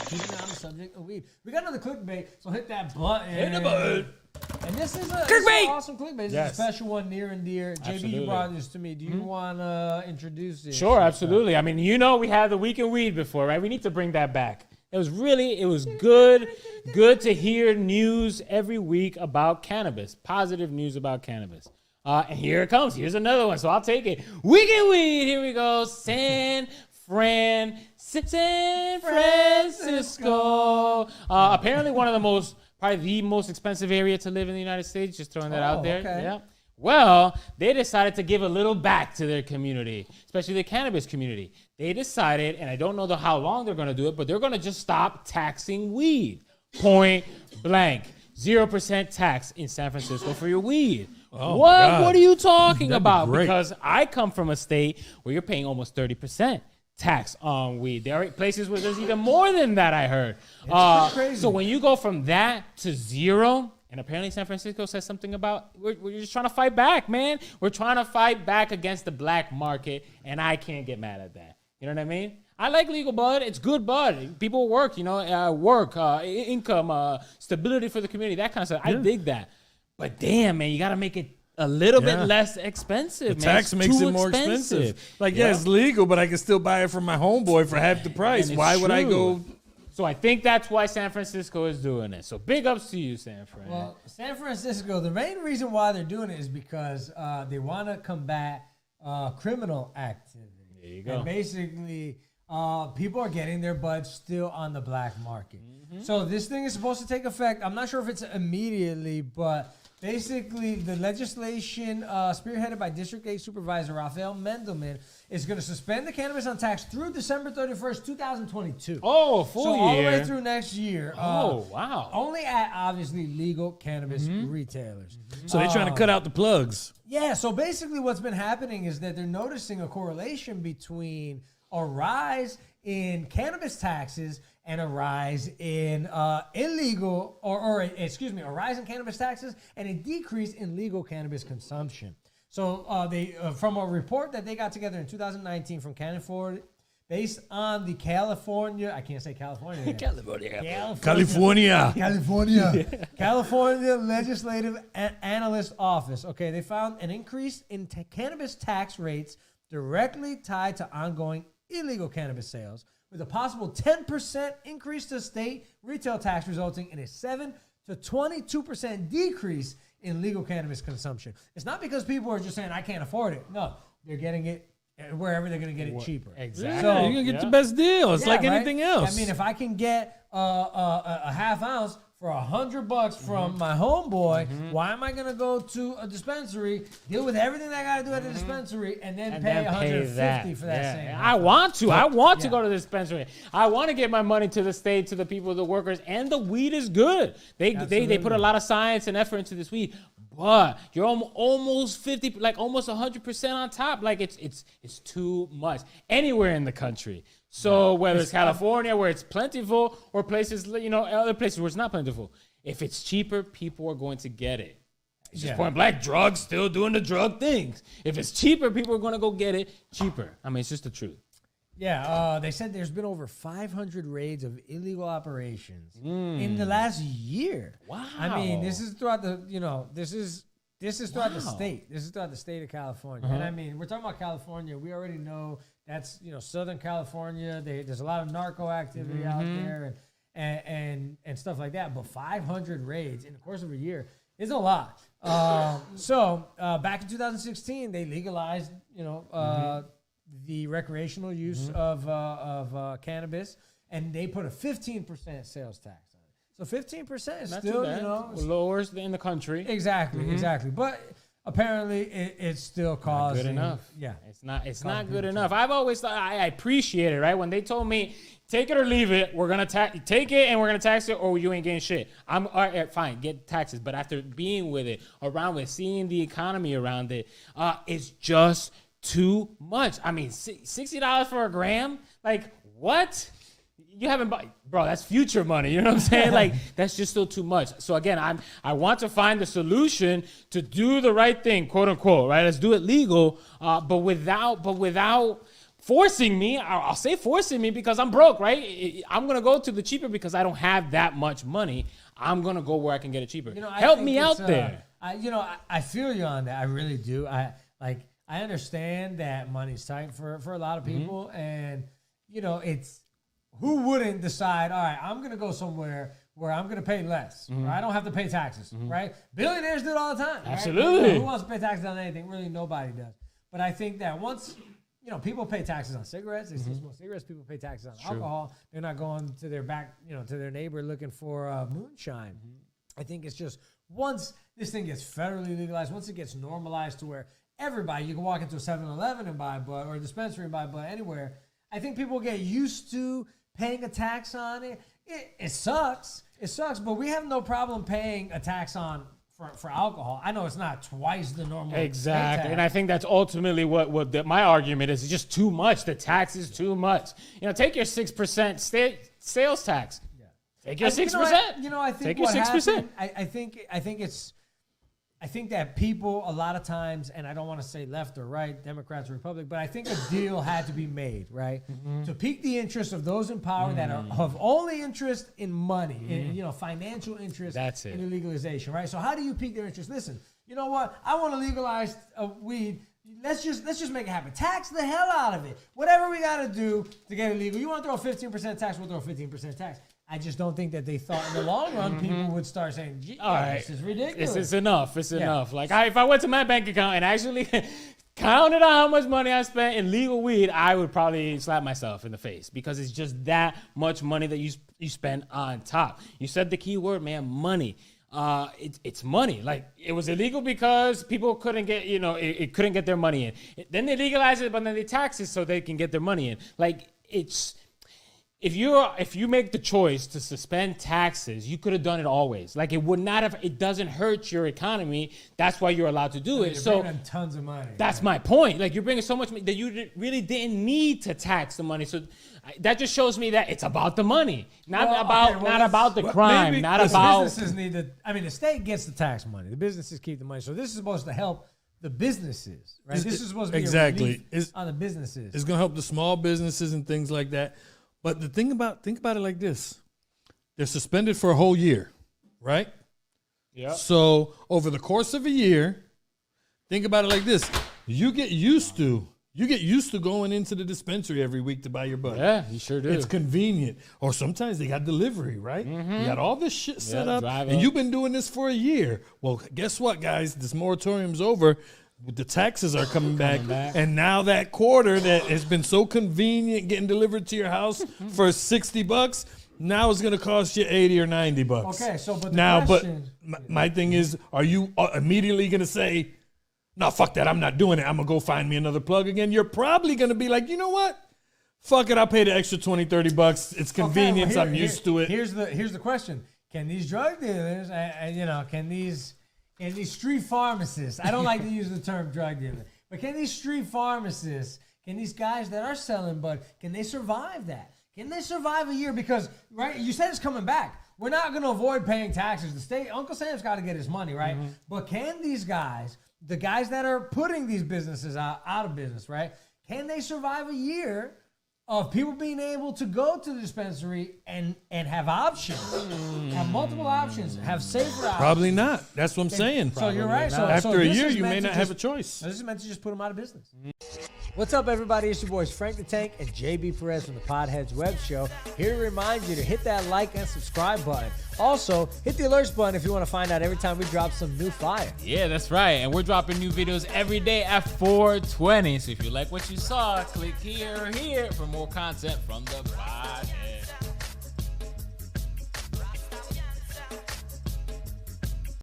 keeping it on the subject of weed. We got another clickbait, so hit that button. Hit the button. And this is an awesome clickbait. This is a special one, near and dear. JB, you brought this to me. Do you want to introduce it? Sure, absolutely. I mean, we had the Week in Weed before, right? We need to bring that back. It was good to hear news every week about cannabis, positive news about cannabis. And here it comes. Here's another one, so I'll take it. Week in Weed. Here we go. San Francisco. Apparently one of probably the most expensive area to live in the United States. Just throwing that out there. Okay. Yeah. Well, they decided to give a little back to their community, especially the cannabis community. They decided, and I don't know how long they're going to do it, but they're going to just stop taxing weed. Point blank. 0% tax in San Francisco for your weed. Oh, What are you talking about? Great. Because I come from a state where you're paying almost 30% tax on weed. There are places where there's even more than that, I heard. Crazy. So when you go from that to zero, and apparently San Francisco says something about, we're just trying to fight back, man. We're trying to fight back against the black market, and I can't get mad at that. You know what I mean? I like legal bud. It's good bud. People work, income, stability for the community, that kind of stuff. I dig that. But damn, man, you got to make it a little bit less expensive, The man. tax makes it more expensive. Like, it's legal, but I can still buy it from my homeboy for half the price. Why would I go? So I think that's why San Francisco is doing it. So big ups to you, San Fran. Well, San Francisco, the main reason why they're doing it is because they want to combat criminal activity. There you go. And basically, people are getting their buds still on the black market. So this thing is supposed to take effect. I'm not sure if it's immediately, but basically the legislation spearheaded by District 8 Supervisor Rafael Mandelman is going to suspend the cannabis on tax through December 31st, 2022. Oh, full so year. all the way through next year. Oh, wow. Only at, obviously, legal cannabis retailers. So they're trying to cut out the plugs. Yeah, so basically what's been happening is that they're noticing a correlation between a rise in cannabis taxes and a rise in a rise in cannabis taxes and a decrease in legal cannabis consumption. So they from a report that they got together in 2019 from California, based on the California Legislative Analyst Office. Okay, they found an increase in cannabis tax rates directly tied to ongoing illegal cannabis sales, with a possible 10% increase to state retail tax, resulting in a 7 to 22% decrease in legal cannabis consumption. It's not because people are just saying, I can't afford it. No, they're getting it wherever they're going to get it cheaper. Exactly. So, You're going to get the best deal. It's like anything else. I mean, if I can get a half ounce for $100 from my homeboy, why am I going to go to a dispensary, deal with everything that I got to do at the dispensary, and then pay $150 for that same? I want to. I want to go to the dispensary. I want to get my money to the state, to the people, the workers, and the weed is good. They put a lot of science and effort into this weed. But you're almost 50, like almost 100% on top. Like it's too much anywhere in the country. So whether it's California where it's plentiful or places, other places where it's not plentiful, if it's cheaper, people are going to get it. It's just point blank, drugs still doing the drug things. If it's cheaper, people are going to go get it cheaper. I mean, it's just the truth. Yeah, they said there's been over 500 raids of illegal operations in the last year. Wow. I mean, this is throughout the, this is throughout the state. This is throughout the state of California. And I mean, we're talking about California. We already know that's, Southern California. There's a lot of narco activity out there and stuff like that. But 500 raids in the course of a year is a lot. So back in 2016, they legalized, the recreational use of cannabis, and they put a 15% sales tax on it. So 15% is Not still, too bad. Lowest in the country. Exactly. But apparently, it's still causing. Good enough. Yeah, it's not good enough. I've always thought I appreciate it, right? When they told me take it or leave it, we're gonna take it and we're gonna tax it, or you ain't getting shit. I'm all right, fine, get taxes. But after being with it, around with, seeing the economy around it, it's just too much. I mean, $60 for a gram? Like, what? You haven't bought, bro, that's future money. You know what I'm saying? Like, that's just still too much. So again, I want to find the solution to do the right thing, quote unquote, right? Let's do it legal, but without forcing me. I'll say forcing me because I'm broke, right? I'm gonna go to the cheaper because I don't have that much money. I'm gonna go where I can get it cheaper. Help me out there. I feel you on that. I really do. I understand that money's tight for a lot of people, and it's who wouldn't decide? All right, I'm gonna go somewhere where I'm gonna pay less, or I don't have to pay taxes, right? Billionaires do it all the time. Absolutely. Right? Who wants to pay taxes on anything? Really, nobody does. But I think that once people pay taxes on cigarettes. They still smoke cigarettes. People pay taxes on alcohol. They're not going to their back, to their neighbor looking for moonshine. I think it's just once this thing gets federally legalized, once it gets normalized to where everybody, you can walk into a 7-Eleven and buy a bud, or a dispensary and buy a bud anywhere. I think people get used to paying a tax on it. It sucks. It sucks, but we have no problem paying a tax on for alcohol. I know it's not twice the normal. Exactly, and I think that's ultimately what my argument is. It's just too much. The tax is too much. Take your 6% sales tax. Yeah. Take your 6%. I think take your 6%. I think that people a lot of times, and I don't want to say left or right, Democrats or Republicans, but I think a deal had to be made, right, to pique the interest of those in power that are of only interest in money, in financial interest in the legalization, right? So how do you pique their interest? Listen, you know what? I want to legalize weed. Let's just make it happen. Tax the hell out of it. Whatever we got to do to get it legal. You want to throw a 15% tax? We'll throw a 15% tax. I just don't think that they thought in the long run people would start saying, all right, this is ridiculous. It's enough. It's enough. Like, if I went to my bank account and actually counted on how much money I spent in legal weed, I would probably slap myself in the face because it's just that much money that you spend on top. You said the key word, man, money. It's money. Like, it was illegal because people couldn't get, it couldn't get their money in. Then they legalize it, but then they tax it so they can get their money in. Like, it's... If you make the choice to suspend taxes, you could have done it always. Like, it would not have. It doesn't hurt your economy. That's why you're allowed to do it. You're bringing tons of money. That's my point. Like, you're bringing so much money that you really didn't need to tax the money. So that just shows me that it's about the money, not about the crime, maybe not about. Businesses need to. I mean, the state gets the tax money. The businesses keep the money. So this is supposed to help the businesses, right? This is supposed to be a relief on the businesses. It's going to help the small businesses and things like that. But think about it like this. They're suspended for a whole year, right? Yeah. So over the course of a year, think about it like this. You get used to going into the dispensary every week to buy your bud. Yeah, you sure do. It's convenient. Or sometimes they got delivery, right? You got all this shit set up, and you've been doing this for a year. Well, guess what, guys? This moratorium's over. The taxes are coming back, and now that quarter that has been so convenient getting delivered to your house for $60, now it's going to cost you $80 or $90. Okay, so but my thing is, are you immediately going to say, no, fuck that, I'm not doing it, I'm going to go find me another plug again? You're probably going to be like, you know what? Fuck it, I'll pay the extra $20, $30. It's convenience, I'm used to it. Here's the question. Can these drug dealers, can these street pharmacists, I don't like to use the term drug dealer, but can these street pharmacists, can these guys that are selling bud, can they survive that? Can they survive a year? Because, right, you said it's coming back. We're not going to avoid paying taxes. The state, Uncle Sam's got to get his money, right? But can these guys, the guys that are putting these businesses out of business, right, can they survive a year of people being able to go to the dispensary and have options, have multiple options, have safer options? Probably not. That's what I'm saying. So you're right. So after a year, you may not have a choice. This is meant to just put them out of business. What's up, everybody? It's your boys Frank the Tank and JB Perez from the Podheads Web Show. Here to remind you to hit that like and subscribe button. Also, hit the alerts button if you want to find out every time we drop some new fire. Yeah, that's right. And we're dropping new videos every day at 4:20. So if you like what you saw, click here or here for more content from the Podheads.